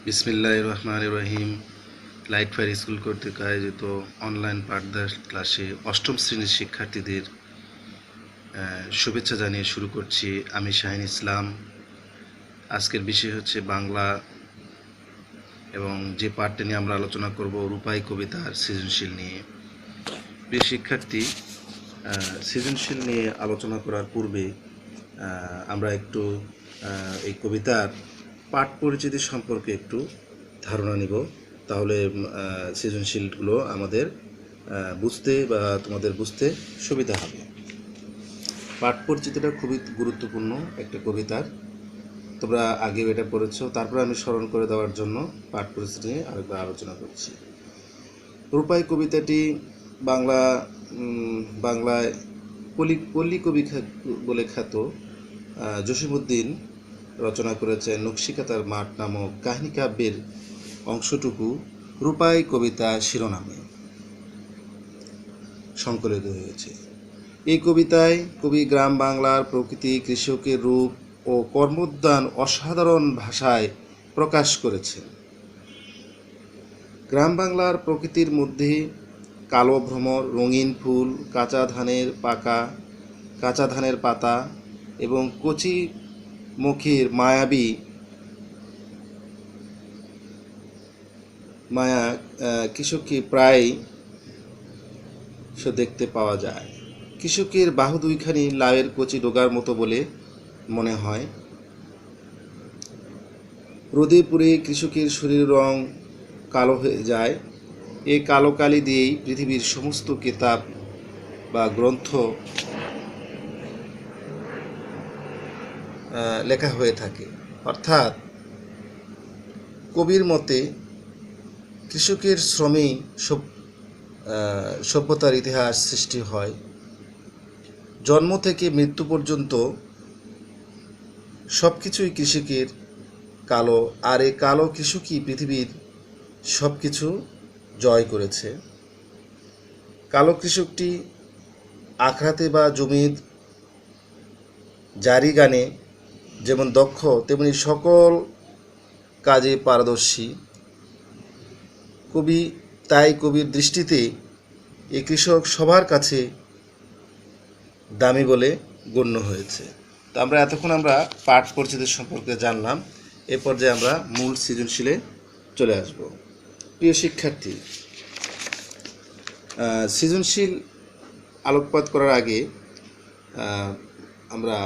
বিসমিল্লাহির রহমানির রহিম। Light fire school কর্তৃক আয়োজিত অনলাইন পাঠদান ক্লাসে অষ্টম শ্রেণীর শিক্ষার্থীদের শুভেচ্ছা জানিয়ে শুরু করছি। আমি শাহিন ইসলাম। আজকের বিষয় হচ্ছে বাংলা এবং যে পাঠটা নিয়ে আমরা আলোচনা করব রূপাই কবিতার সৃজনশীল নিয়ে। প্রিয় শিক্ষার্থী, সৃজনশীল নিয়ে আলোচনা করার পূর্বে আমরা একটু এই কবিতার পাঠ পরিচিতি সম্পর্কে একটু ধারণা নিব। তাহলে সৃজনশীলগুলো আমাদের বুঝতে বা তোমাদের বুঝতে সুবিধা হবে। পাঠ পরিচিতিটা খুবই গুরুত্বপূর্ণ একটা কবিতার। তোমরা আগেও এটা পড়েছো, তারপরে আমি স্মরণ করে দেওয়ার জন্য পাঠ পরিচিতি নিয়ে আরেকবার আলোচনা করছি। রূপাই কবিতাটি বাংলায় পল্লী কবি বলে খ্যাত জসিমউদ্দিন রচনা করেছেন। নকশিকাতার মাঠ নামক কাহিনী কাব্যের অংশটুকু রূপাই কবিতা শিরোনামে সংকলিত হয়েছে। এই কবিতায় কবি গ্রাম বাংলার প্রকৃতি, কৃষকের রূপ ও কর্মোদ্যান অসাধারণ ভাষায় প্রকাশ করেছেন। গ্রাম বাংলার প্রকৃতির মধ্যে কালো ভ্রমর, রঙিন ফুল, কাঁচা ধানের পাতা এবং কচি মুখের মায়া কৃষককে প্রায় দেখতে পাওয়া যায়। কৃষকের বাহু দুইখানি লাউয়ের কচি ডোগার মতো বলে মনে হয়। রোদে পুড়ে কৃষকের শরীর রং কালো হয়ে যায়। এই কালো কালি দিয়েই পৃথিবীর সমস্ত কিতাব বা গ্রন্থ লেখা হয়ে থাকে। অর্থাৎ কবির মতে কৃষকের শ্রমেই সভ্যতার ইতিহাস সৃষ্টি হয়। জন্ম থেকে মৃত্যু পর্যন্ত সব কিছুই কৃষকের কালো, আর এই কালো কৃষকই পৃথিবীর সব কিছু জয় করেছে। কালো কৃষকটি আখড়াতে বা জমির জারি গানে যেমন দক্ষ, তেমনি সকল কাজে পারদর্শী। কবির দৃষ্টিতে এই কৃষক সবার কাছে দামি বলে গণ্য হয়েছে। তো এতক্ষণ আমরা পাঠ পরিচিতি সম্পর্কে জানলাম। এ পর্যায়ে আমরা মূল সৃজনশীলে চলে আসব। প্রিয় শিক্ষার্থী, সৃজনশীল আলোকপাত করার আগে আমরা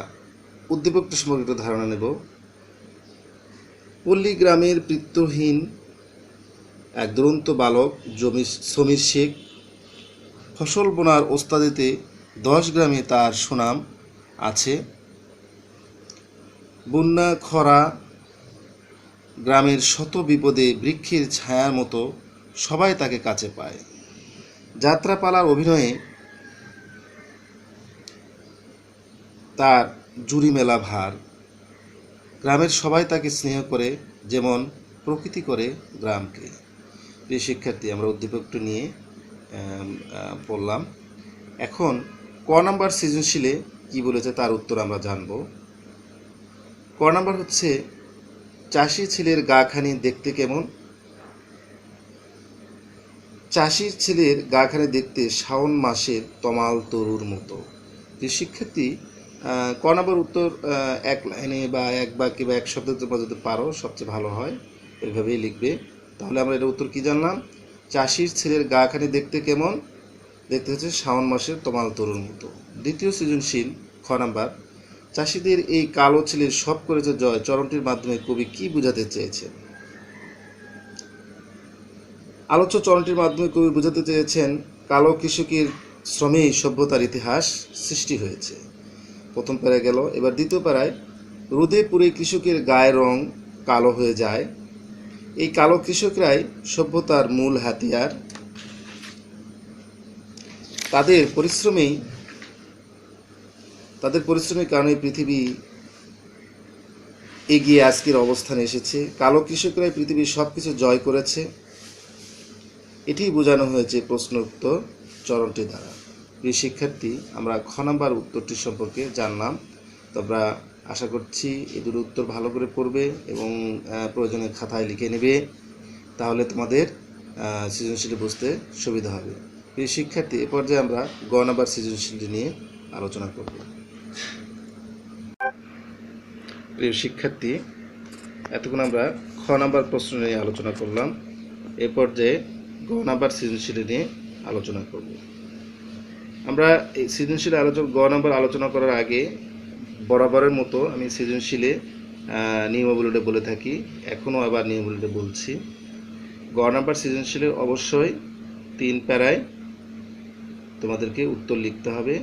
উদ্দীপকটি সম্পর্কে একটু ধারণা নেব। পল্লী গ্রামের পিতৃহীন এক দুরন্ত বালক সমীর শেখ ফসল বোনার ওস্তাদিতে 10 গ্রামে তার সুনাম আছে। বন্যা, খরা, গ্রামের শত বিপদে বৃক্ষের ছায়ার মতো সবাই তাকে কাছে পায়। যাত্রাপালার অভিনয়ে তার জুড়ি মেলা ভার। গ্রামের সবাই তাকে স্নেহ করে যেমন প্রকৃতি করে গ্রামকে। প্রিয় শিক্ষার্থী, আমরা উদ্দীপকটি নিয়ে পড়লাম। এখন ক নাম্বার সৃজনশীলে কি বলেছে তার উত্তর আমরা জানব। ক নাম্বার হচ্ছে, চাষি ছেলের গাখানি দেখতে কেমন? চাষির ছেলের গাখানি দেখতে শাওন মাসের তমাল তরুর মতো। যে শিক্ষার্থী ক নাম্বার উত্তর এক লাইনে বা এক বাক্যে বা এক শব্দে তোমরা যদি পারো সবচেয়ে ভালো হয়, এইভাবেই লিখবে। তাহলে আমরা এর উত্তর কি জানলাম? চাষির ছেলের গাখানি দেখতে কেমন? দেখতে হচ্ছে শাওন মাসের তমাল তরুর মতো। দ্বিতীয় সৃজনশীল খ নাম্বার, চাষিদের এই কালো ছেলের সব করেছে জয় চরণটির মাধ্যমে কবি কি বোঝাতে চেয়েছেন? আলোচ্য চরণটির মাধ্যমে কবি বোঝাতে চেয়েছেন কালো কৃষকের শ্রমেই সভ্যতার ইতিহাস সৃষ্টি হয়েছে। প্রথম প্যারায় গেল। এবার দ্বিতীয় প্যারায়, রোদে পুড়ে কৃষকের গায়ের রং কালো হয়ে যায়। এই কালো কৃষকরাই সভ্যতার মূল হাতিয়ার। তাদের পরিশ্রমের কারণে পৃথিবী এগিয়ে আজকের অবস্থানে এসেছে। কালো কৃষকরাই পৃথিবীর সব কিছু জয় করেছে। এটি বোঝানো হয়েছে প্রশ্নোক্ত চরণটি দ্বারা। প্রিয় শিক্ষার্থী, আমরা খ নাম্বার উত্তরটি সম্পর্কে জানলাম। তোমরা আশা করছি এই দুটো উত্তর ভালো করে পড়বে এবং প্রয়োজনে খাতায় লিখে নেবে, তাহলে তোমাদের সৃজনশীল বুঝতে সুবিধা হবে। প্রিয় শিক্ষার্থী, এ পর্যায়ে আমরা গ নাম্বার সৃজনশীলটি নিয়ে আলোচনা করব। প্রিয় শিক্ষার্থী, এতক্ষণ আমরা খ নাম্বার প্রশ্ন নিয়ে আলোচনা করলাম। এ পর্যায়ে গ নাম্বার সৃজনশীল নিয়ে আলোচনা করব। আমরা এই সৃজনশীল গ নাম্বার আলোচনা করার আগে বরাবরের মতো আমি সৃজনশীলে নিয়মাবলীটা বলে থাকি, এখনও আবার নিয়মাবলীটা বলছি। গ নাম্বার সৃজনশীলে অবশ্যই 3 প্যারায় তোমাদেরকে উত্তর লিখতে হবে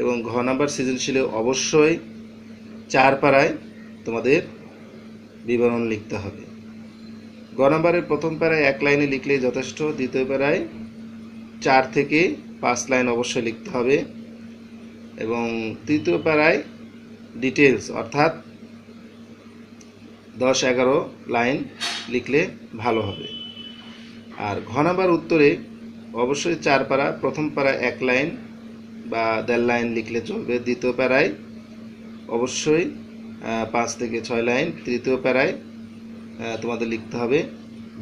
এবং ঘ নাম্বার সৃজনশীলে অবশ্যই 4 প্যারায় তোমাদের বিবরণ লিখতে হবে। গ নাম্বারের প্রথম প্যারায় 1 লাইনে লিখলেই যথেষ্ট, দ্বিতীয় প্যারায় 4 থেকে 5 লাইন অবশ্যই লিখতে হবে এবং তৃতীয় প্যারায় ডিটেলস অর্থাৎ 10-11 লাইন লিখলে ভালো হবে। আর ঘ নাম্বার উত্তরে অবশ্যই 4 প্যারা, প্রথম প্যারায় 1 লাইন বা 1.5 লাইন লিখলে চলবে, দ্বিতীয় প্যারায় অবশ্যই 5 থেকে 6 লাইন, তৃতীয় প্যারায় তোমাদের লিখতে হবে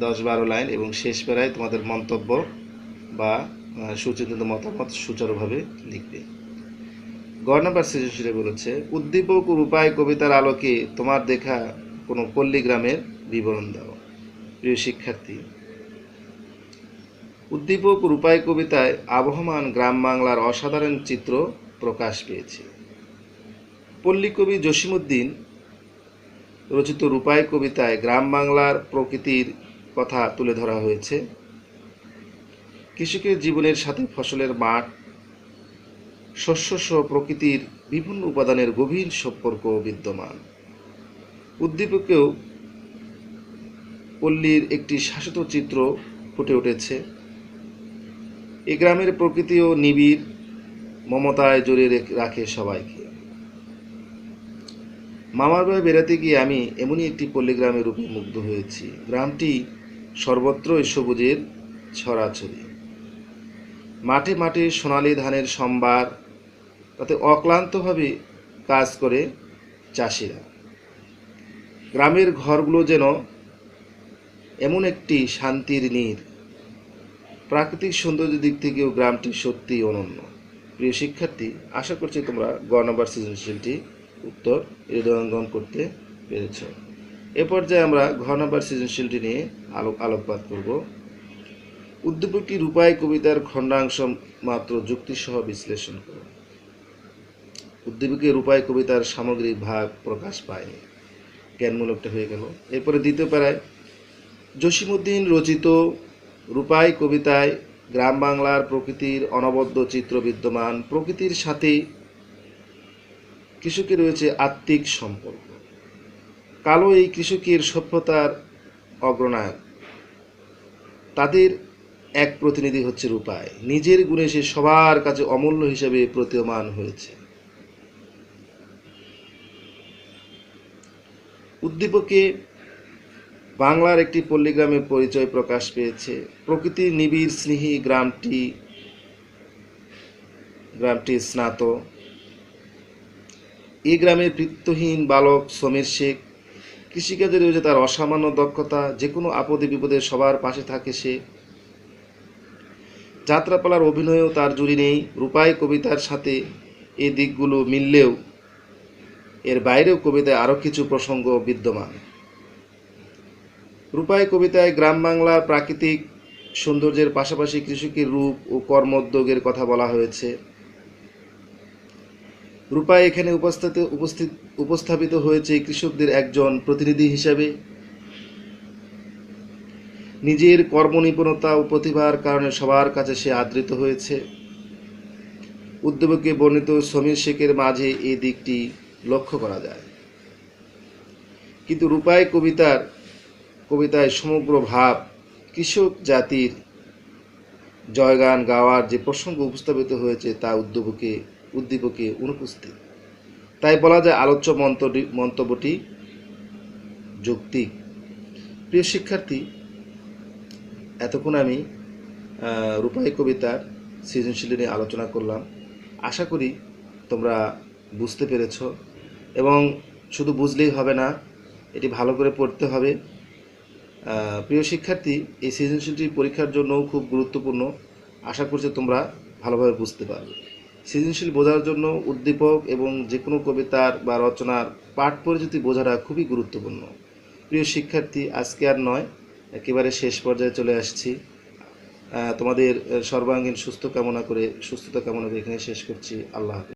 10-12 লাইন এবং শেষ প্যারায় তোমাদের মন্তব্য বা সুচিন্তিত মতামত সুচারুভাবে লিখবে। গ নাম্বার সৃজনশীলে বলেছে, উদ্দীপক ও রূপাই কবিতার আলোকে তোমার দেখা কোনো পল্লীগ্রামের বিবরণ দাও। প্রিয় শিক্ষার্থী, উদ্দীপক ও রূপাই কবিতায় আবহমান গ্রাম বাংলার অসাধারণ চিত্র প্রকাশ পেয়েছে। পল্লী কবি জসিমউদ্দিন রচিত রূপাই কবিতায় গ্রাম বাংলার প্রকৃতির কথা তুলে ধরা হয়েছে। কৃষকের জীবনের সাথে ফসলের মাঠ, শস্য সহ প্রকৃতির বিভিন্ন উপাদানের গভীর সম্পর্ক বিদ্যমান। উদ্দীপকেও পল্লীর একটি শাশ্বত চিত্র ফুটে উঠেছে। এই গ্রামের প্রকৃতিও নিবিড় মমতায় জড়িয়ে রাখে সবাইকে। মামার বাড়ি বেড়াতে গিয়ে আমি এমনই একটি পল্লীগ্রামের রূপে মুগ্ধ হয়েছি। গ্রামটি সর্বত্রই সবুজের ছড়াছড়ি, মাঠে মাঠে সোনালি ধানের সম্ভার, তাতে অক্লান্তভাবে কাজ করে চাষিরা। গ্রামের ঘরগুলো যেন এমন একটি শান্তির নীড়। প্রাকৃতিক সৌন্দর্যের দিক থেকেও গ্রামটি সত্যিই অনন্য। প্রিয় শিক্ষার্থী, আশা করছি তোমরা গ নাম্বার সৃজনশীলটি উত্তর হৃদয়ঙ্গম করতে পেরেছ। এ পর্যায়ে আমরা ঘ নাম্বার সৃজনশীলটি নিয়ে আলোকপাত করব। উদ্দীপকটি রূপাই কবিতার খণ্ডাংশ মাত্র যুক্তিসহ বিশ্লেষণ করো। উদ্দীপকে রূপাই কবিতার সামগ্রিক ভাগ প্রকাশ পায়নি, জ্ঞানমূলকটা হয়ে গেল। এরপরে দ্বিতীয় প্যারায় জসিমউদ্দিন রচিত রূপাই কবিতায় গ্রাম বাংলার প্রকৃতির অনবদ্য চিত্র বিদ্যমান। প্রকৃতির সাথে কৃষকের রয়েছে আত্মিক সম্পর্ক। কালো এই কৃষকের সভ্যতার অগ্রনায়ক, তাদের এক প্রতিনিধি হচ্ছে রূপাই। নিজের গুণে সে সবার কাছে অমূল্য হিসেবে প্রতীয়মান হয়েছে। উদ্দীপকে বাংলার একটি পল্লীগ্রামের পরিচয় প্রকাশ পেয়েছে। প্রকৃতির নিবিড় স্নেহী গ্রামটি স্নাত। এই গ্রামের বৃত্তহীন বালক সমীর শেখ, কৃষিকাজে রয়েছে তার অসামান্য দক্ষতা। যে কোনো আপদে বিপদে সবার পাশে থাকে সে। যাত্রাপালার অভিনয়েও তার জুড়ি নেই। রূপাই কবিতার সাথে এই দিকগুলো মিললেও এর বাইরেও কবিতায় আরও কিছু প্রসঙ্গ বিদ্যমান। রূপাই কবিতায় গ্রাম বাংলার প্রাকৃতিক সৌন্দর্যের পাশাপাশি কৃষকের রূপ ও কর্মোদ্যোগের কথা বলা হয়েছে। রূপাই এখানে উপস্থাপিত হয়েছে কৃষকদের একজন প্রতিনিধি হিসাবে। নিজের কর্মনিপুণতা ও প্রতিভার কারণে সবার কাছে সে আদৃত হয়েছে। উদ্দীপকে বর্ণিত সমীর শেখের মাঝে এই দিকটি লক্ষ্য করা যায়। কিন্তু রূপাই কবিতায় সমগ্র ভাব কৃষক জাতির জয়গান গাওয়ার যে প্রসঙ্গ উপস্থাপিত হয়েছে তা উদ্দীপকে অনুপস্থিত। তাই বলা যায় আলোচ্য মন্তব্যটি যৌক্তিক। প্রিয় শিক্ষার্থী, এতক্ষণ আমি রূপাই কবিতার সৃজনশীল নিয়ে আলোচনা করলাম। আশা করি তোমরা বুঝতে পেরেছ এবং শুধু বুঝলেই হবে না, এটি ভালো করে পড়তে হবে। প্রিয় শিক্ষার্থী, এই সৃজনশীলটি পরীক্ষার জন্যও খুব গুরুত্বপূর্ণ। আশা করছি তোমরা ভালোভাবে বুঝতে পারবে। সৃজনশীল বোঝার জন্য উদ্দীপক এবং যে কোনো কবিতার বা রচনার পাঠ পরিচিতি বোঝাটা খুবই গুরুত্বপূর্ণ। প্রিয় শিক্ষার্থী, আজকে আর নয়, একেবারে শেষ পর্যায়ে চলে আসছি। তোমাদের সর্বাঙ্গীন সুস্থতা কামনা করে এখানে শেষ করছি। আল্লাহ হাফেজ।